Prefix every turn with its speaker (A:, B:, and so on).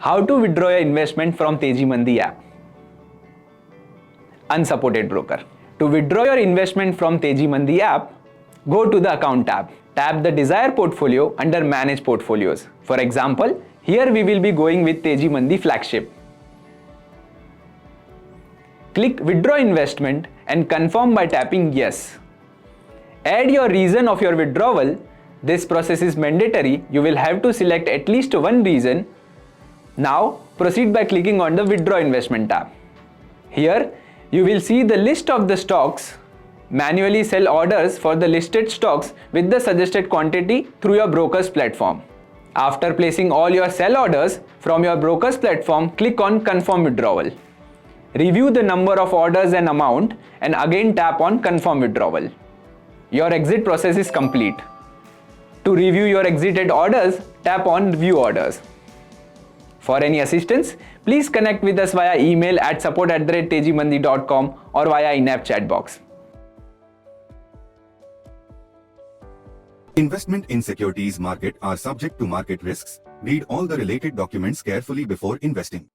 A: How to withdraw your investment from Teji Mandi app? Unsupported broker. To withdraw your investment from Teji Mandi app, go to the Account tab. Tap the desired portfolio under Manage Portfolios. For example, here we will be going with Teji Mandi flagship. Click Withdraw Investment and confirm by tapping Yes. Add your reason of your withdrawal. This process is mandatory. You will have to select at least one reason. Now proceed by clicking on the Withdraw Investment tab. Here you will see the list of the stocks. Manually sell orders for the listed stocks with the suggested quantity through your broker's platform. After placing all your sell orders from your broker's platform, click on Confirm Withdrawal. Review the number of orders and amount and again tap on Confirm Withdrawal. Your exit process is complete. To review your exited orders, tap on View Orders. For any assistance, please connect with us via email at support@tejimandi.com or via in-app chat box.
B: Investment in securities market are subject to market risks. Read all the related documents carefully before investing.